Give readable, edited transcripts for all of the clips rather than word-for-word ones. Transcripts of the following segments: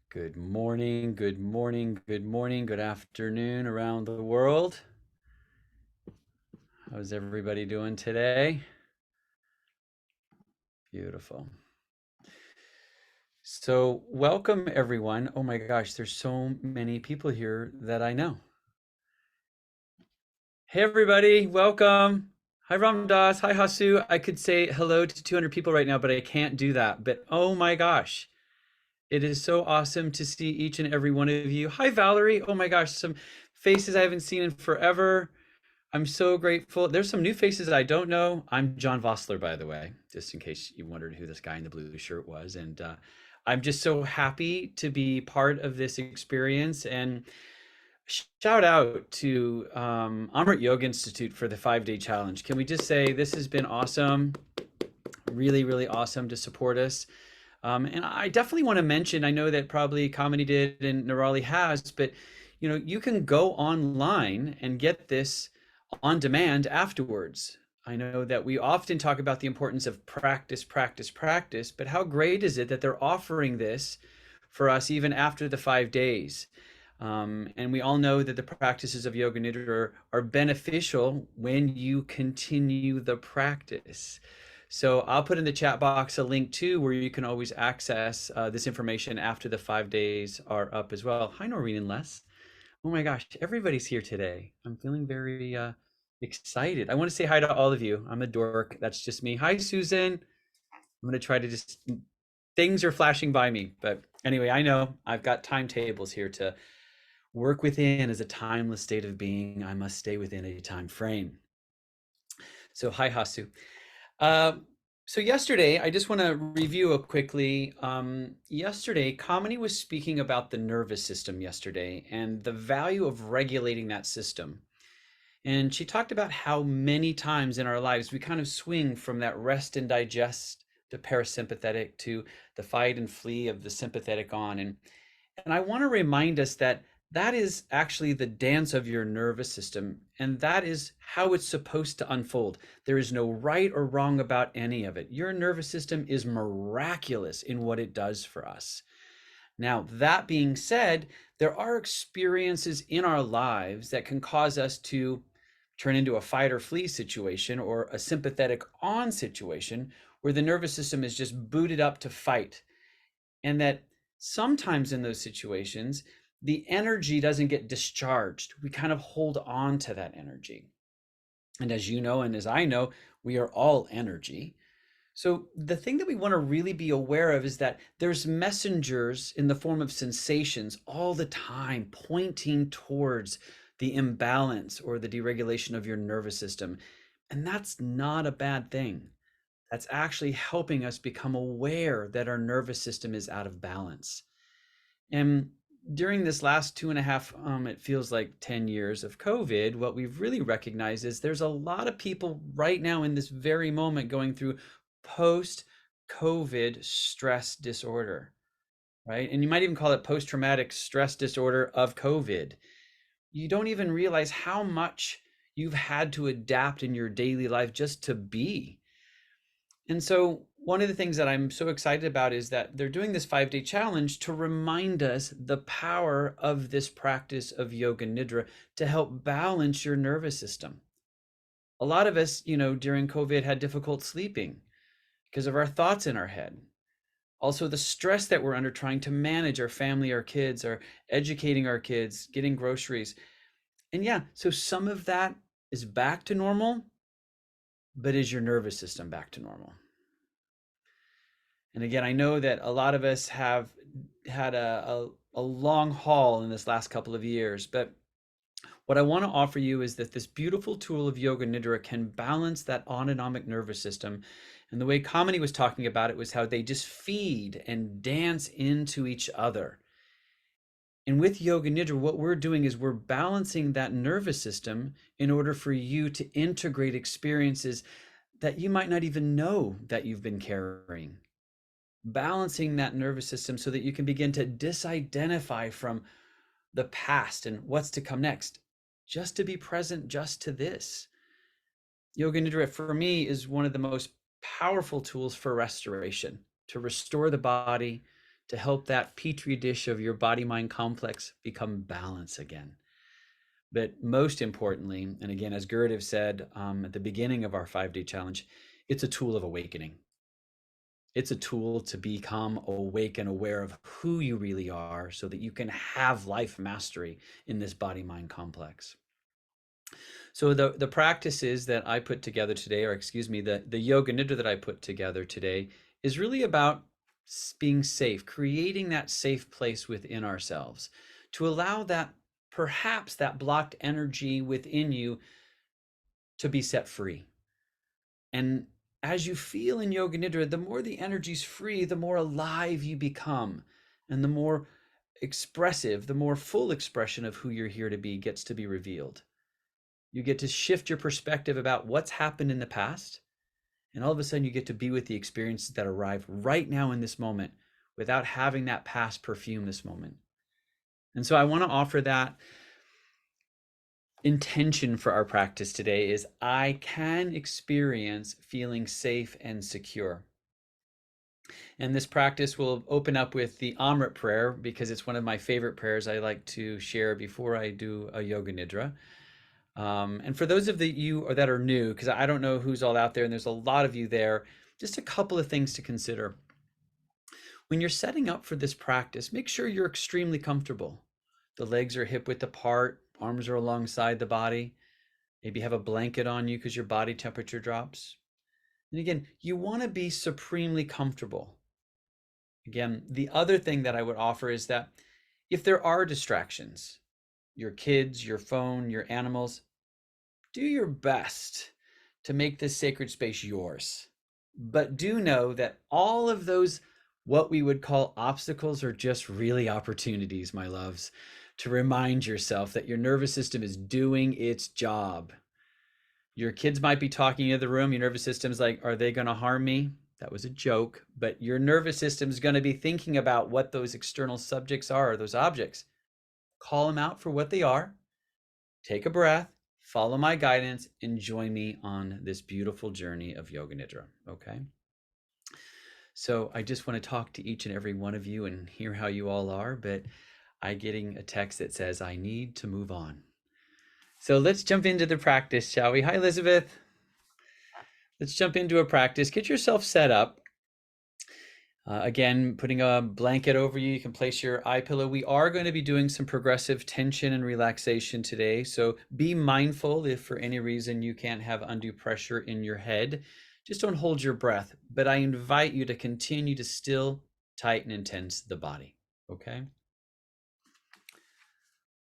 Good morning, good morning, good morning, good afternoon around the world. How's everybody doing today? Beautiful. So, welcome everyone. Oh my gosh, there's so many people here that I know. Hey everybody, welcome. Hi Ram Dass, hi Hasu. I could say hello to 200 people right now, but I can't do that. But oh my gosh, it is so awesome to see each and every one of you. Hi Valerie. Oh my gosh, some faces I haven't seen in forever. I'm so grateful. There's some new faces I don't know. I'm John Vossler, by the way, just in case you wondered who this guy in the blue shirt was. And I'm just so happy to be part of this experience. And shout out to Amrit Yoga Institute for the 5 day challenge. Can we just say this has been awesome? Really, really awesome to support us. And I definitely want to mention, I know that probably Comedy did and Nirali has, but you can go online and get this on demand afterwards. I know that we often talk about the importance of practice, practice, practice, but how great is it that they're offering this for us even after the 5 days? And we all know that the practices of Yoga Nidra are beneficial when you continue the practice. So I'll put in the chat box a link too, where you can always access this information after the 5 days are up as well. Hi, Noreen and Les. Oh my gosh, everybody's here today. I'm feeling very excited. I want to say hi to all of you. I'm a dork. That's just me. Hi, Susan. I'm going to try to just, things are flashing by me. But anyway, I know I've got timetables here to work within as a timeless state of being. I must stay within a time frame. So, hi, Hasu. Uh, so yesterday, I just want to review it quickly. Yesterday, Kamini was speaking about the nervous system yesterday and the value of regulating that system. And she talked about how many times in our lives we kind of swing from that rest and digest, the parasympathetic, to the fight and flee of the sympathetic on. And I want to remind us that that is actually the dance of your nervous system, and that is how it's supposed to unfold. There is no right or wrong about any of it. Your nervous system is miraculous in what it does for us. Now, that being said, there are experiences in our lives that can cause us to turn into a fight or flee situation or a sympathetic on situation where the nervous system is just booted up to fight. And that sometimes in those situations, the energy doesn't get discharged. We kind of hold on to that energy. And as you know, and as I know, we are all energy. So the thing that we want to really be aware of is that there's messengers in the form of sensations all the time pointing towards the imbalance or the deregulation of your nervous system. And that's not a bad thing. That's actually helping us become aware that our nervous system is out of balance. And during this last 2.5, it feels like 10 years of COVID, what we've really recognized is there's a lot of people right now in this very moment going through post COVID stress disorder, right? And you might even call it post traumatic stress disorder of COVID. You don't even realize how much you've had to adapt in your daily life just to be. And so, one of the things that I'm so excited about is that they're doing this 5 day challenge to remind us the power of this practice of yoga nidra to help balance your nervous system. A lot of us, during COVID had difficult sleeping because of our thoughts in our head. Also, the stress that we're under trying to manage our family, our kids, our educating our kids, getting groceries. And yeah, so some of that is back to normal, but is your nervous system back to normal? And again, I know that a lot of us have had a long haul in this last couple of years, but what I want to offer you is that this beautiful tool of Yoga Nidra can balance that autonomic nervous system. And the way Kamini was talking about it was how they just feed and dance into each other. And with Yoga Nidra, what we're doing is we're balancing that nervous system in order for you to integrate experiences that you might not even know that you've been carrying. Balancing that nervous system so that you can begin to disidentify from the past and what's to come next, just to be present just to this. Yoga Nidra for me is one of the most powerful tools for restoration, to restore the body, to help that petri dish of your body-mind complex become balanced again. But most importantly, and again, as Gurdjieff said at the beginning of our 5-day challenge, it's a tool of awakening. It's a tool to become awake and aware of who you really are so that you can have life mastery in this body-mind complex. So the practices that I put together today, or excuse me, the yoga nidra that I put together today is really about being safe, creating that safe place within ourselves to allow that perhaps that blocked energy within you to be set free. And as you feel in yoga nidra, the more the energy's free, the more alive you become, and the more expressive, the more full expression of who you're here to be gets to be revealed. You get to shift your perspective about what's happened in the past, and all of a sudden you get to be with the experiences that arrive right now in this moment without having that past perfume this moment. And so I want to offer that intention for our practice today is I can experience feeling safe and secure. And this practice will open up with the Amrit prayer because it's one of my favorite prayers I like to share before I do a yoga nidra. And for those of you that are new, because I don't know who's all out there, and there's a lot of you there, just a couple of things to consider. When you're setting up for this practice, make sure you're extremely comfortable. The legs are hip width apart, arms are alongside the body. Maybe have a blanket on you because your body temperature drops. And again, you want to be supremely comfortable. Again, the other thing that I would offer is that if there are distractions, your kids, your phone, your animals, do your best to make this sacred space yours. But do know that all of those, what we would call obstacles, are just really opportunities, my loves, to remind yourself that your nervous system is doing its job. Your kids might be talking in the room. Your nervous system's like, are they going to harm me? That was a joke. But your nervous system's going to be thinking about what those external subjects are, or those objects. Call them out for what they are. Take a breath, follow my guidance, and join me on this beautiful journey of Yoga Nidra, okay? So I just want to talk to each and every one of you and hear how you all are, but I'm getting a text that says I need to move on. So let's jump into the practice, shall we? Hi, Elizabeth. Let's jump into a practice. Get yourself set up. Again, putting a blanket over you. You can place your eye pillow. We are going to be doing some progressive tension and relaxation today. So be mindful if for any reason you can't have undue pressure in your head. Just don't hold your breath. But I invite you to continue to still tighten and tense the body. Okay?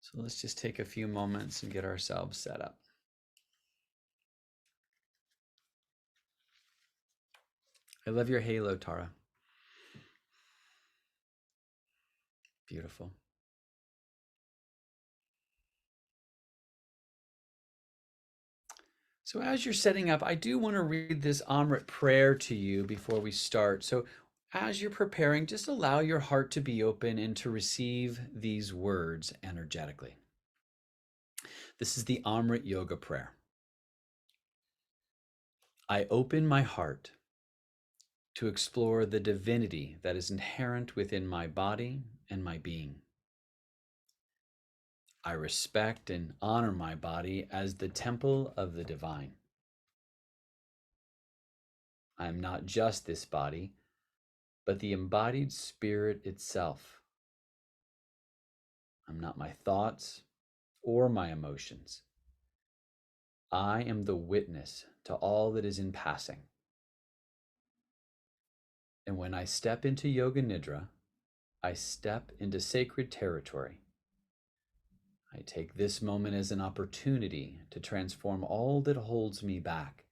So let's just take a few moments and get ourselves set up. I love your halo, Tara. Beautiful. So as you're setting up, I do want to read this Amrit prayer to you before we start. So as you're preparing, just allow your heart to be open and to receive these words energetically. This is the Amrit Yoga prayer. I open my heart to explore the divinity that is inherent within my body and my being. I respect and honor my body as the temple of the divine. I am not just this body, but the embodied spirit itself. I'm not my thoughts or my emotions. I am the witness to all that is in passing. And when I step into Yoga Nidra, I step into sacred territory. I take this moment as an opportunity to transform all that holds me back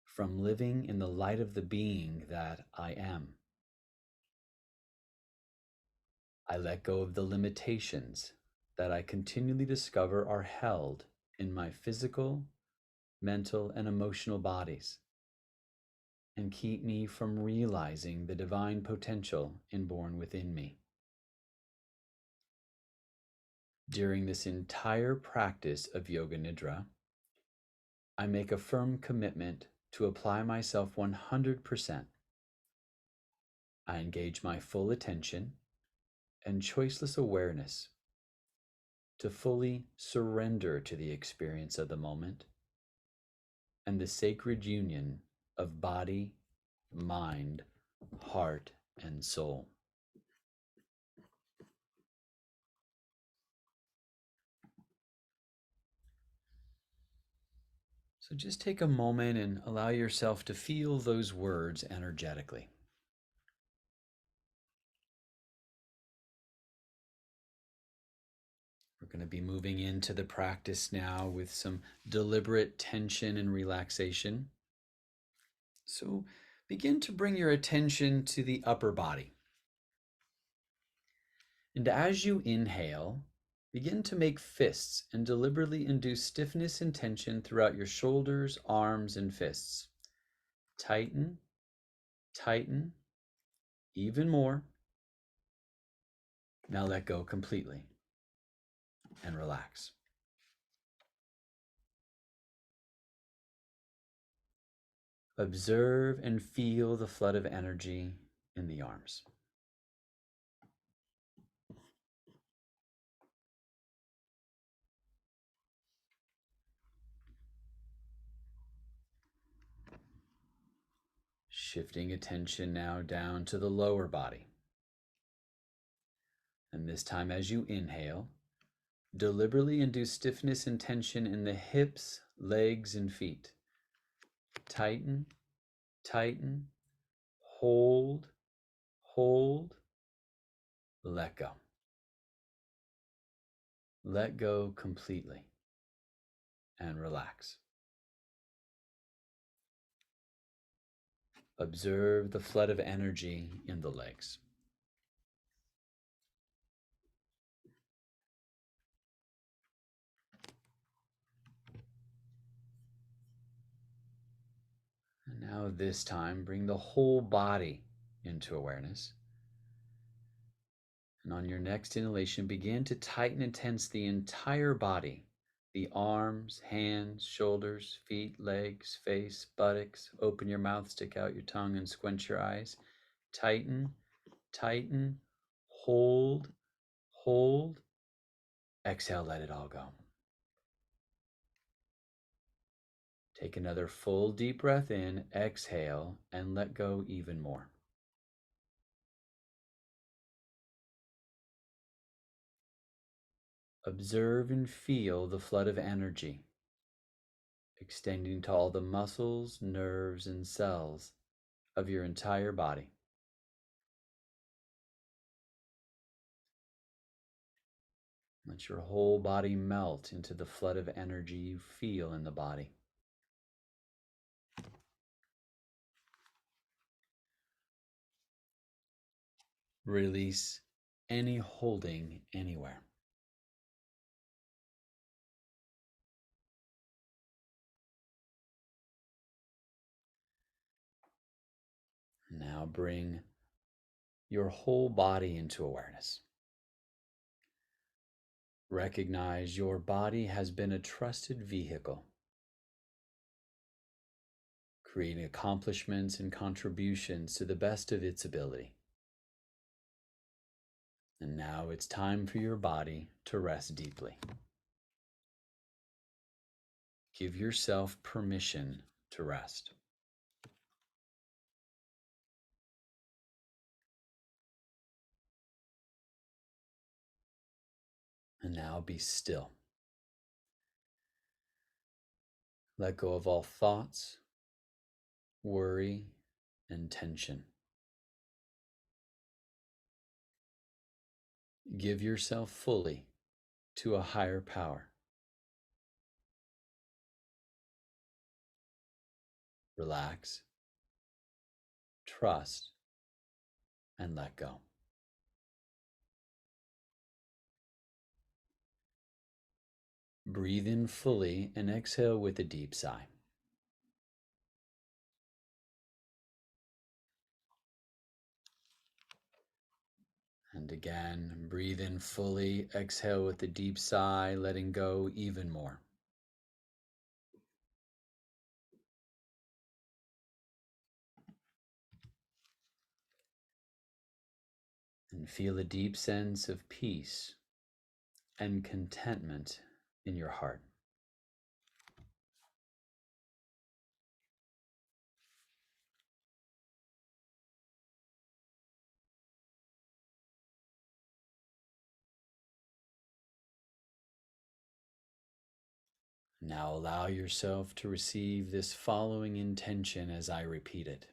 from living in the light of the being that I am. I let go of the limitations that I continually discover are held in my physical, mental, and emotional bodies, and keep me from realizing the divine potential inborn within me. During this entire practice of Yoga Nidra, I make a firm commitment to apply myself 100%. I engage my full attention and choiceless awareness to fully surrender to the experience of the moment and the sacred union of body, mind, heart, and soul. So just take a moment and allow yourself to feel those words energetically. We're going to be moving into the practice now with some deliberate tension and relaxation. So begin to bring your attention to the upper body. And as you inhale, begin to make fists and deliberately induce stiffness and tension throughout your shoulders, arms, and fists. Tighten, tighten, even more. Now let go completely and relax. Observe and feel the flood of energy in the arms. Shifting attention now down to the lower body. And this time, as you inhale, deliberately induce stiffness and tension in the hips, legs, and feet. Tighten, tighten, hold, hold, let go. Let go completely and relax. Observe the flood of energy in the legs. And now this time, bring the whole body into awareness. And on your next inhalation, begin to tighten and tense the entire body. The arms, hands, shoulders, feet, legs, face, buttocks. Open your mouth, stick out your tongue, and squint your eyes. Tighten, tighten, hold, hold. Exhale, let it all go. Take another full deep breath in, exhale, and let go even more. Observe and feel the flood of energy extending to all the muscles, nerves, and cells of your entire body. Let your whole body melt into the flood of energy you feel in the body. Release any holding anywhere. Now bring your whole body into awareness. Recognize your body has been a trusted vehicle, creating accomplishments and contributions to the best of its ability. And now it's time for your body to rest deeply. Give yourself permission to rest. And now be still. Let go of all thoughts, worry, and tension. Give yourself fully to a higher power. Relax, trust, and let go. Breathe in fully and exhale with a deep sigh. And again, breathe in fully, exhale with a deep sigh, letting go even more. And feel a deep sense of peace and contentment in your heart. Now allow yourself to receive this following intention as I repeat it.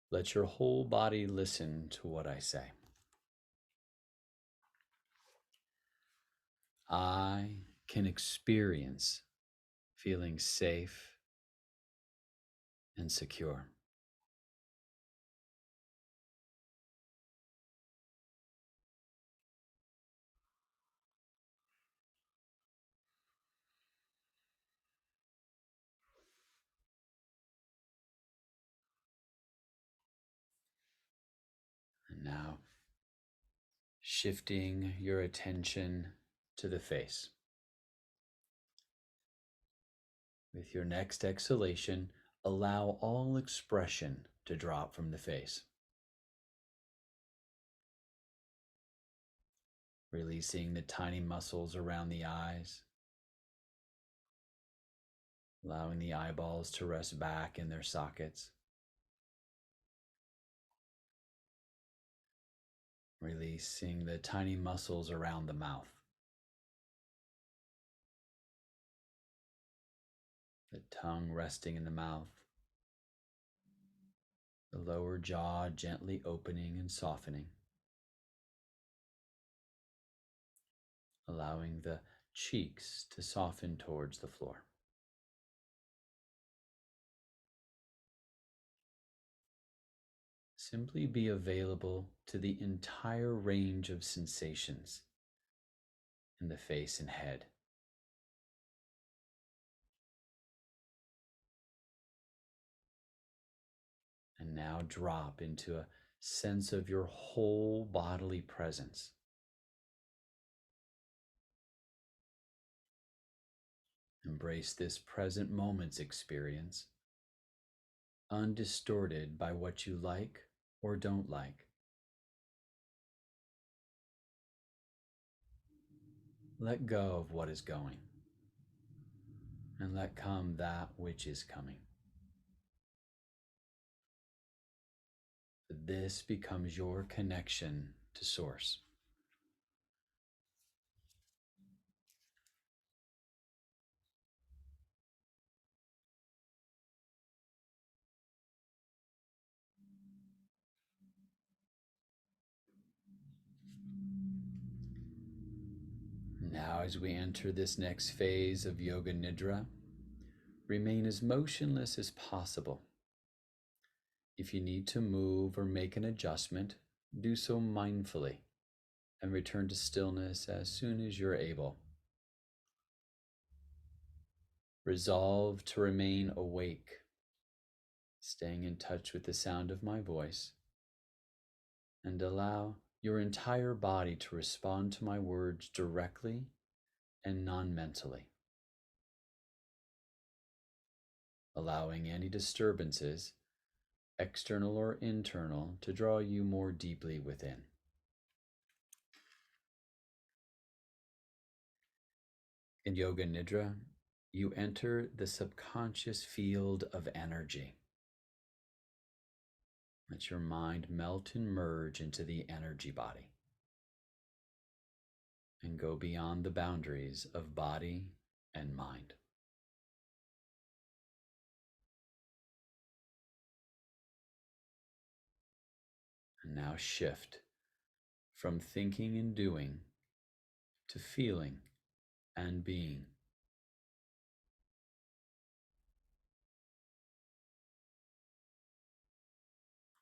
Let your whole body listen to what I say. I can experience feeling safe and secure. And now, shifting your attention to the face. With your next exhalation, allow all expression to drop from the face, releasing the tiny muscles around the eyes, allowing the eyeballs to rest back in their sockets, releasing the tiny muscles around the mouth, the tongue resting in the mouth, the lower jaw gently opening and softening, allowing the cheeks to soften towards the floor. Simply be available to the entire range of sensations in the face and head. And now drop into a sense of your whole bodily presence. Embrace this present moment's experience, undistorted by what you like or don't like. Let go of what is going, and let come that which is coming. This becomes your connection to Source. Now, as we enter this next phase of Yoga Nidra, remain as motionless as possible. If you need to move or make an adjustment, do so mindfully and return to stillness as soon as you're able. Resolve to remain awake, staying in touch with the sound of my voice, and allow your entire body to respond to my words directly and non-mentally, allowing any disturbances, external or internal, to draw you more deeply within. In Yoga Nidra, you enter the subconscious field of energy. Let your mind melt and merge into the energy body and go beyond the boundaries of body and mind. And now shift from thinking and doing to feeling and being.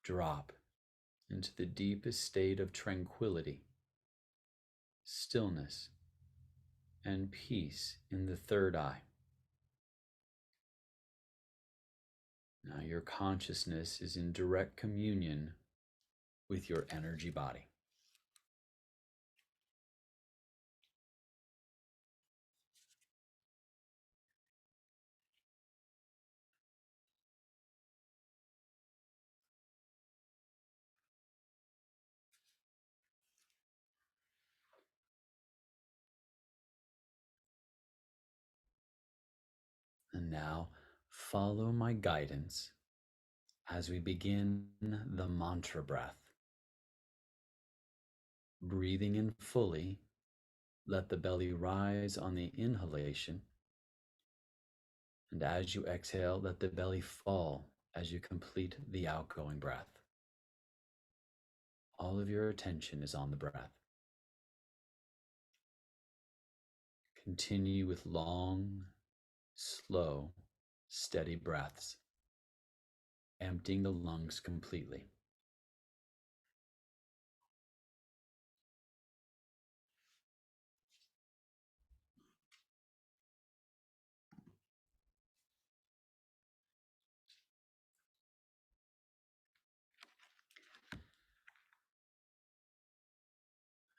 Drop into the deepest state of tranquility, stillness, and peace in the third eye. Now your consciousness is in direct communion with your energy body. now follow my guidance as we begin the mantra breath. Breathing in fully, let the belly rise on the inhalation. And as you exhale, let the belly fall as you complete the outgoing breath. All of your attention is on the breath. Continue with long, slow, steady breaths, emptying the lungs completely.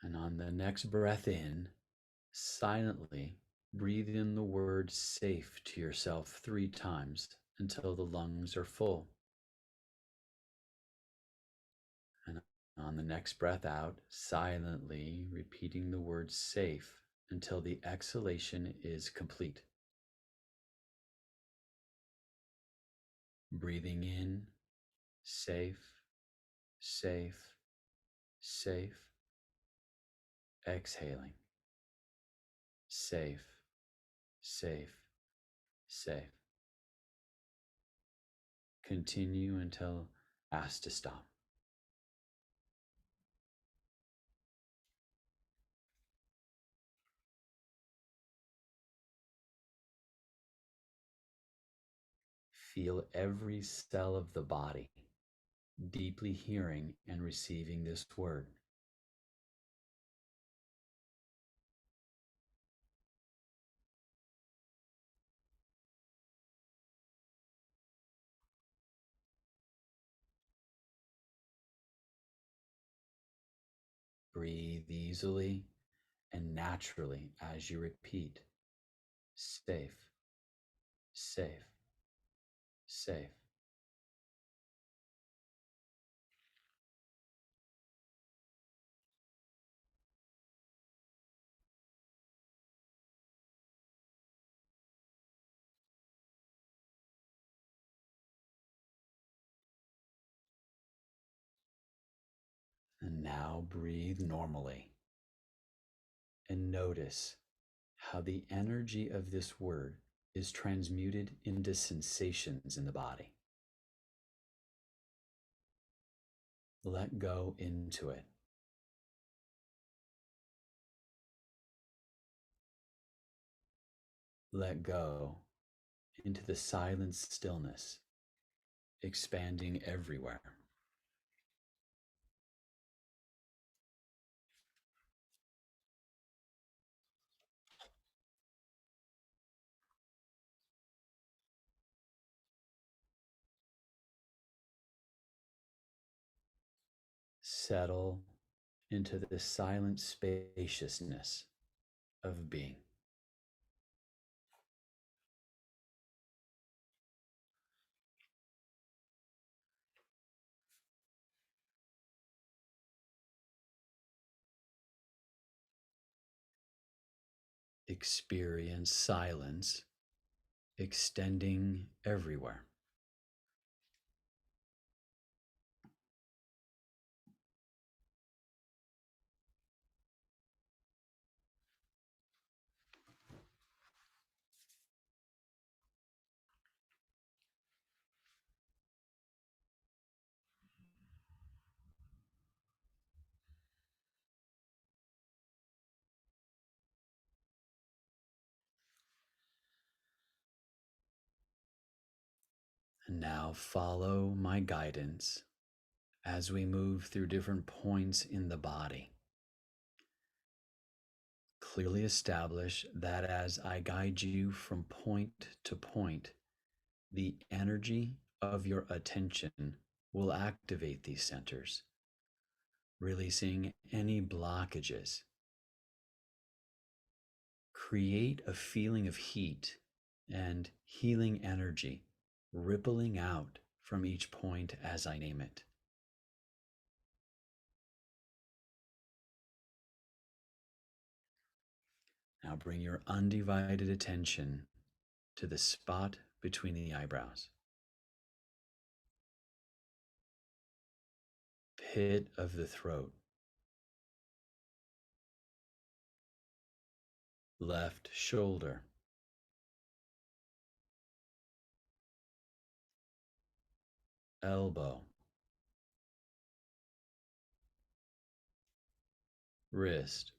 And on the next breath in, silently breathe in the word safe to yourself 3 times until the lungs are full. And on the next breath out, silently repeating the word safe until the exhalation is complete. Breathing in, safe, safe, safe. Exhaling, safe, safe, safe. Continue until asked to stop. Feel every cell of the body deeply hearing and receiving this word. Breathe easily and naturally as you repeat, safe, safe, safe. And now breathe normally and notice how the energy of this word is transmuted into sensations in the body. Let go into it. Let go into the silent stillness, expanding everywhere. Settle into the silent spaciousness of being. Experience silence extending everywhere. And now follow my guidance as we move through different points in the body. Clearly establish that as I guide you from point to point, the energy of your attention will activate these centers, releasing any blockages. Create a feeling of heat and healing energy rippling out from each point as I name it. Now bring your undivided attention to the spot between the eyebrows, pit of the throat, left shoulder, elbow, wrist,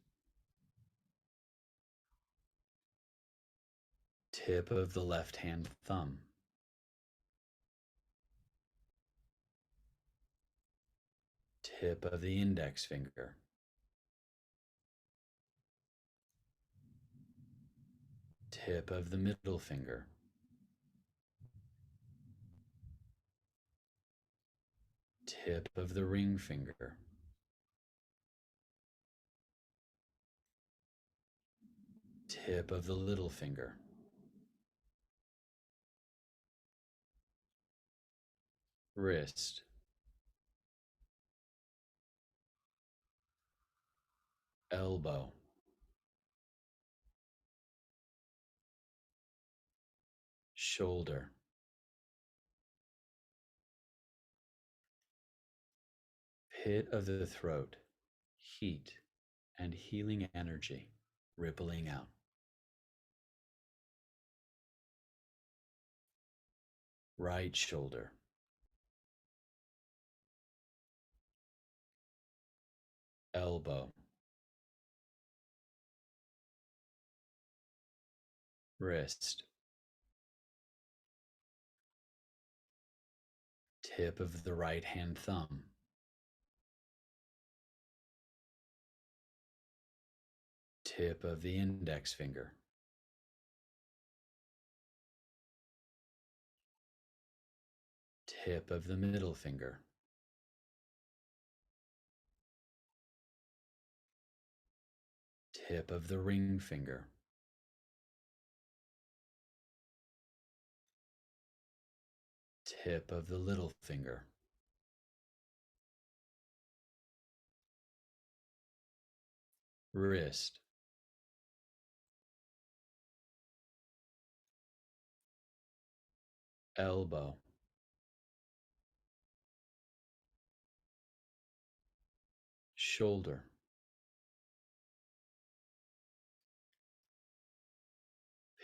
tip of the left hand thumb, tip of the index finger, tip of the middle finger, tip of the ring finger, tip of the little finger, wrist, elbow, shoulder, pit of the throat, heat and healing energy rippling out. Right shoulder, elbow, wrist, tip of the right hand thumb, tip of the index finger, tip of the middle finger, tip of the ring finger, tip of the little finger, wrist, elbow, shoulder,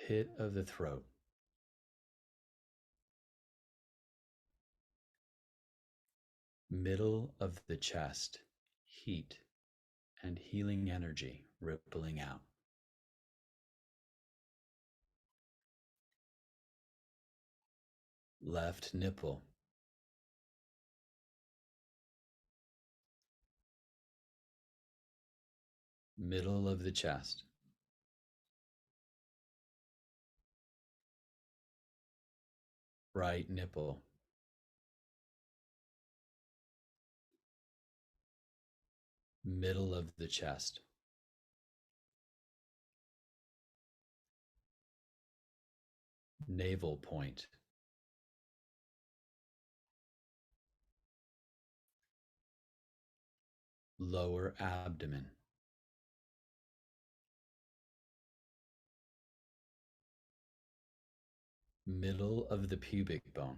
pit of the throat, middle of the chest, heat and healing energy rippling out. Left nipple, middle of the chest, right nipple, middle of the chest, navel point, lower abdomen, middle of the pubic bone,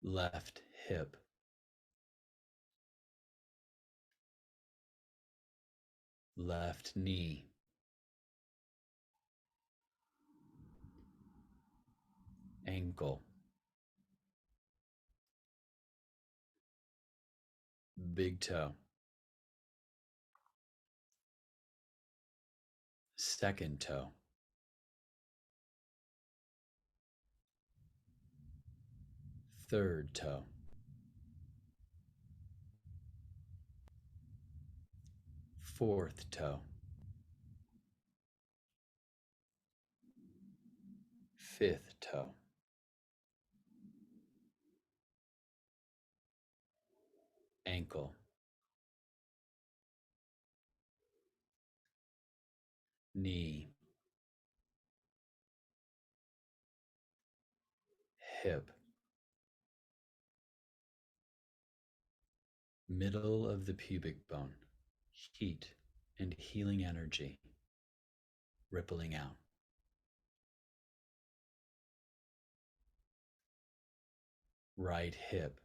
left hip, left knee, ankle, big toe, second toe, third toe, fourth toe, fifth toe, ankle, knee, hip, middle of the pubic bone, heat and healing energy rippling out. Right hip,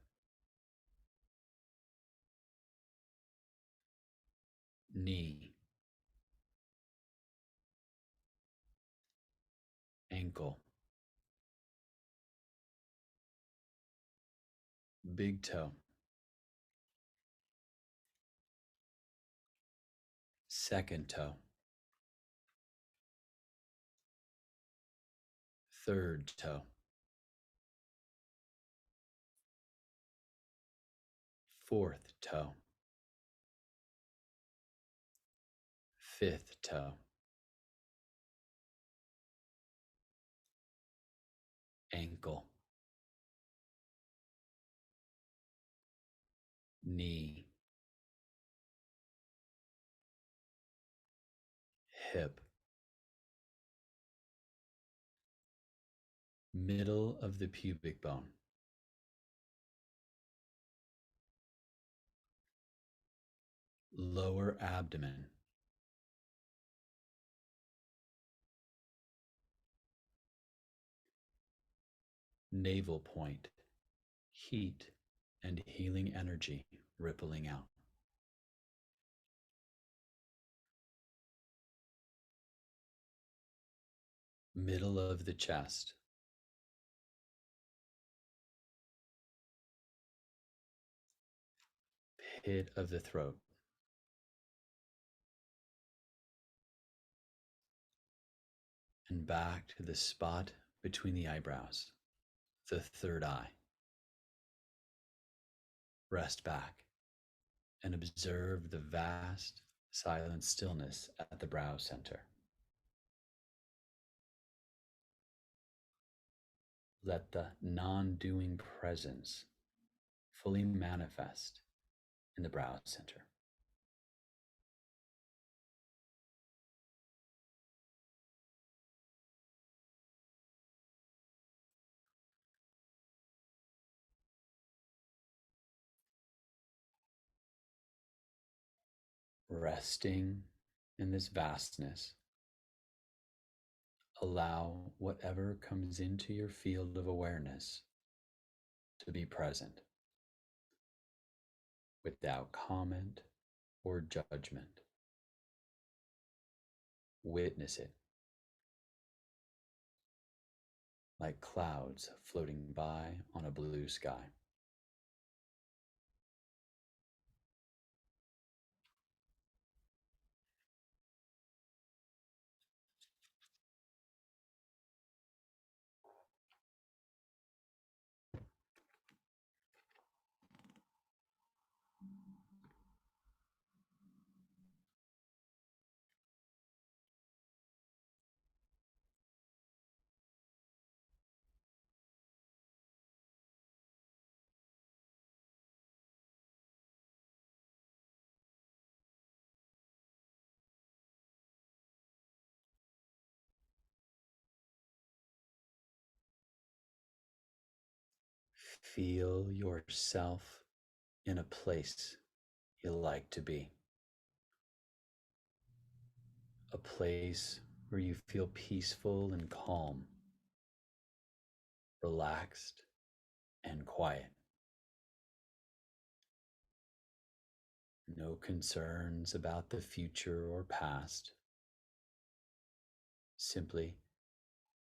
knee, ankle, big toe, second toe, third toe, fourth toe, fifth toe, ankle, knee, hip, middle of the pubic bone, lower abdomen, navel point, heat and healing energy rippling out. Middle of the chest, pit of the throat, and back to the spot between the eyebrows, the third eye. Rest back and observe the vast, silent stillness at the brow center. Let the non doing presence fully manifest in the brow center. Resting in this vastness, allow whatever comes into your field of awareness to be present without comment or judgment. Witness it like clouds floating by on a blue sky. Feel yourself in a place you like to be, a place where you feel peaceful and calm, relaxed and quiet. No concerns about the future or past, simply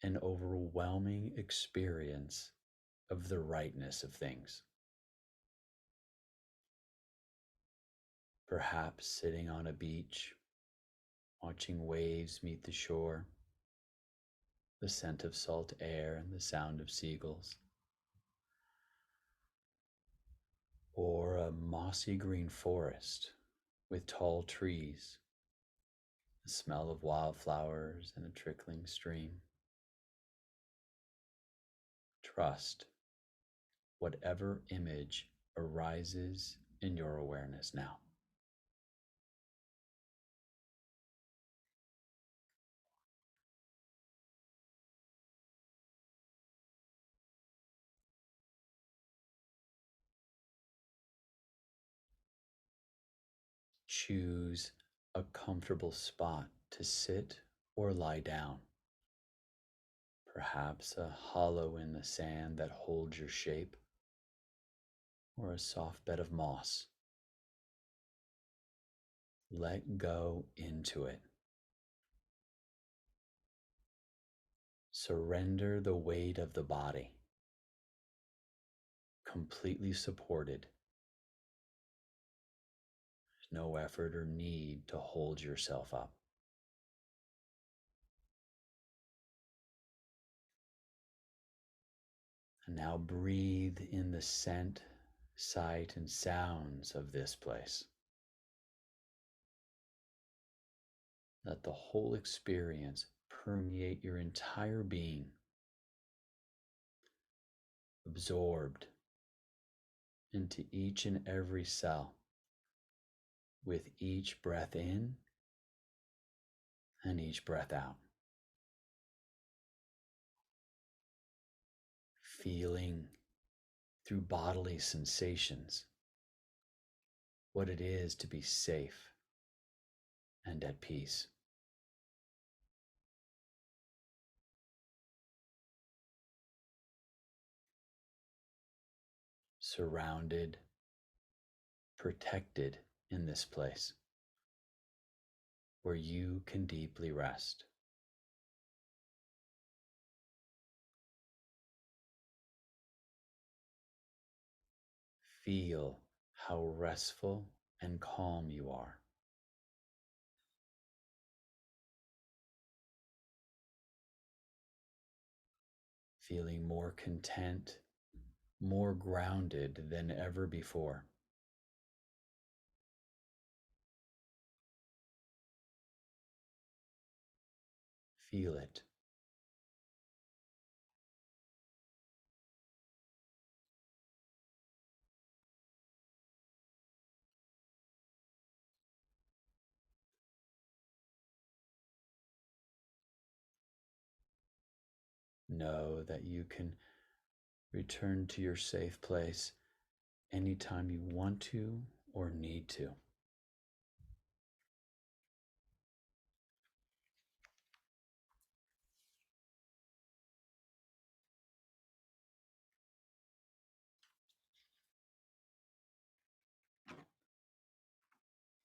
an overwhelming experience of the rightness of things. Perhaps sitting on a beach, watching waves meet the shore, the scent of salt air and the sound of seagulls. Or a mossy green forest with tall trees, the smell of wildflowers and a trickling stream. Trust whatever image arises in your awareness now. Choose a comfortable spot to sit or lie down. Perhaps a hollow in the sand that holds your shape, or a soft bed of moss. Let go into it. Surrender the weight of the body, completely supported. There's no effort or need to hold yourself up. And now breathe in the scent, sight, and sounds of this place. Let the whole experience permeate your entire being, absorbed into each and every cell with each breath in and each breath out. Feeling through bodily sensations what it is to be safe and at peace. Surrounded, protected in this place where you can deeply rest. Feel how restful and calm you are. Feeling more content, more grounded than ever before. Feel it. Know that you can return to your safe place anytime you want to or need to.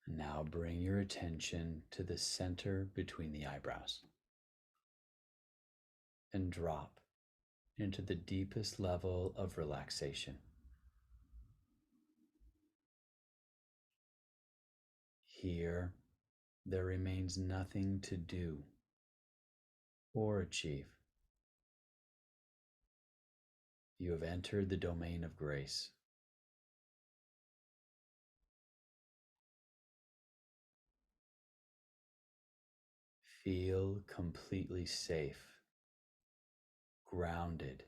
Now bring your attention to the center between the eyebrows and drop into the deepest level of relaxation. Here, there remains nothing to do or achieve. You have entered the domain of grace. Feel completely safe, grounded,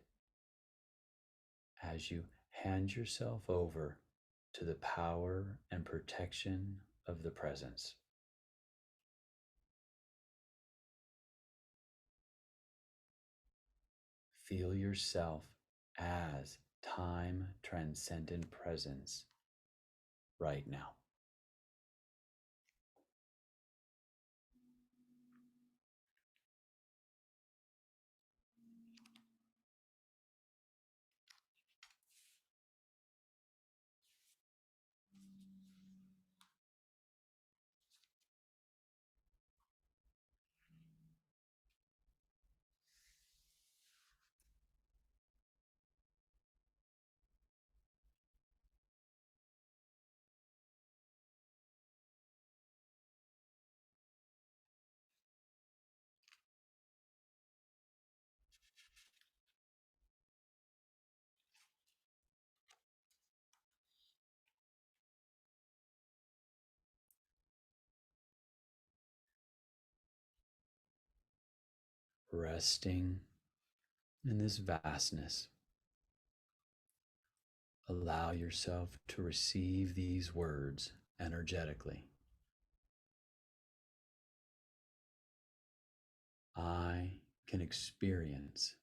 as you hand yourself over to the power and protection of the presence. Feel yourself as time transcendent presence right now. Resting in this vastness, allow yourself to receive these words energetically. I can experience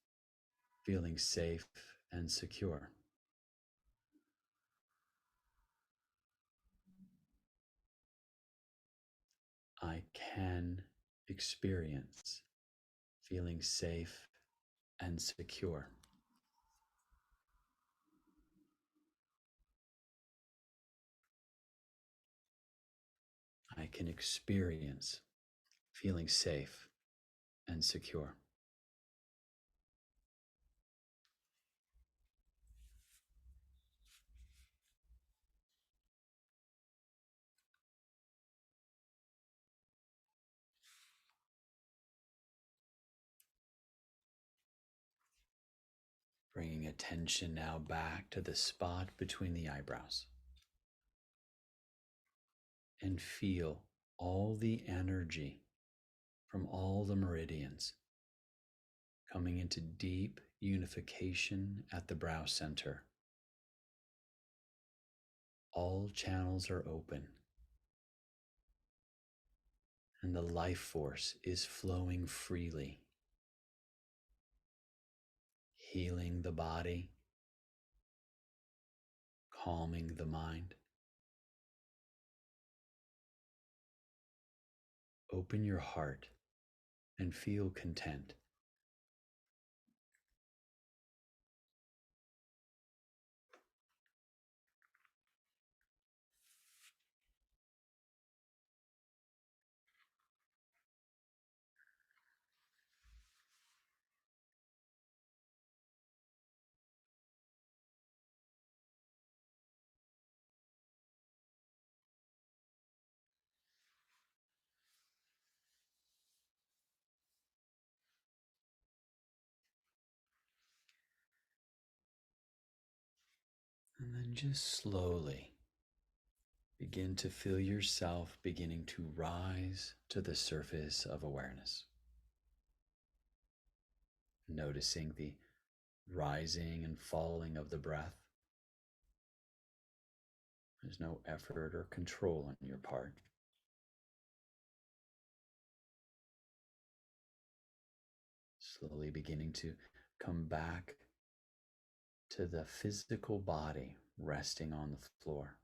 feeling safe and secure. I can experience feeling safe and secure. I can experience feeling safe and secure. Bringing attention now back to the spot between the eyebrows. And feel all the energy from all the meridians coming into deep unification at the brow center. All channels are open, and the life force is flowing freely, healing the body, calming the mind. Open your heart and feel content. And then just slowly begin to feel yourself beginning to rise to the surface of awareness. Noticing the rising and falling of the breath. There's no effort or control on your part. Slowly beginning to come back to the physical body resting on the floor.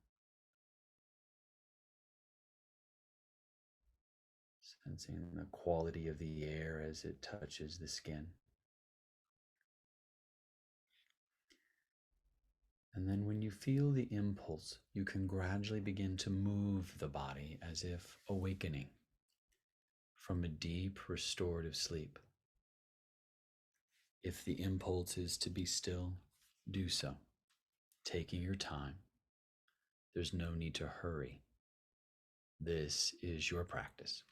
Sensing the quality of the air as it touches the skin. And then when you feel the impulse, you can gradually begin to move the body as if awakening from a deep restorative sleep. If the impulse is to be still, do so, taking your time. There's no need to hurry. This is your practice.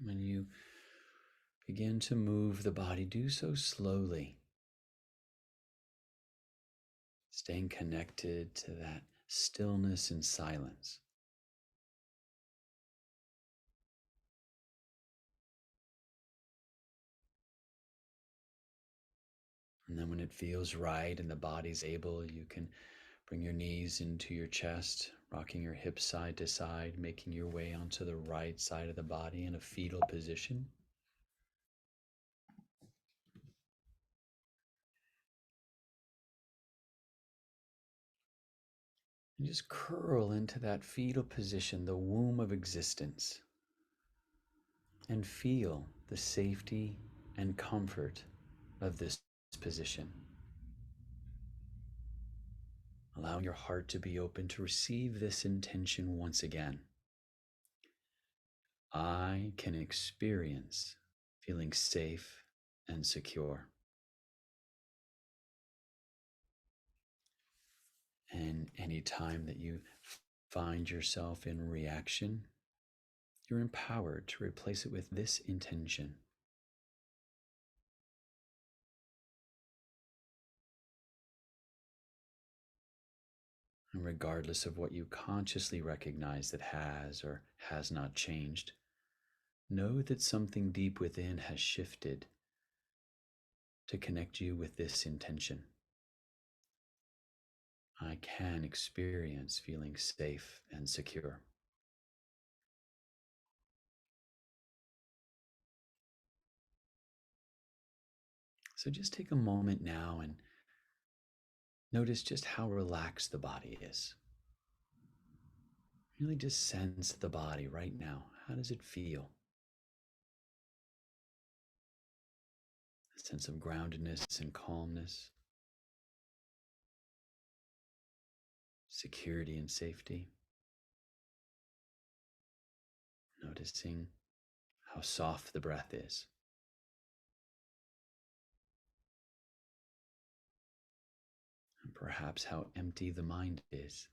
When you begin to move the body, do so slowly, staying connected to that stillness and silence. And then when it feels right and the body's able, you can bring your knees into your chest, rocking your hips side to side, making your way onto the right side of the body in a fetal position. And just curl into that fetal position, the womb of existence, and feel the safety and comfort of this position. Allowing your heart to be open to receive this intention once again. I can experience feeling safe and secure. And any time that you find yourself in reaction, you're empowered to replace it with this intention. And regardless of what you consciously recognize that has or has not changed, know that something deep within has shifted to connect you with this intention. I can experience feeling safe and secure. So just take a moment now and notice just how relaxed the body is. Really just sense the body right now. How does it feel? A sense of groundedness and calmness, security and safety. Noticing how soft the breath is. And perhaps how empty the mind is.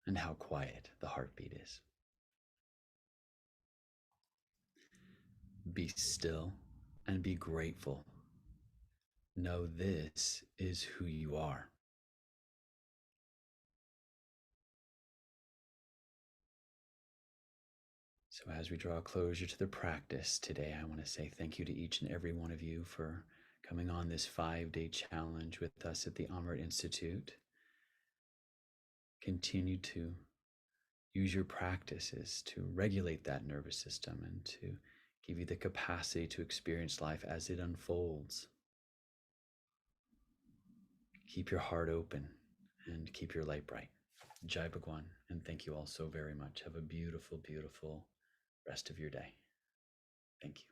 And how quiet the heartbeat is. Be still and be grateful. Know this is who you are. So, as we draw closure to the practice today, I want to say thank you to each and every one of you for coming on this 5-day challenge with us at the Amrit Institute. Continue to use your practices to regulate that nervous system and to give you the capacity to experience life as it unfolds. Keep your heart open and keep your light bright. Jai Bhagwan, and thank you all so very much. Have a beautiful, beautiful rest of your day. Thank you.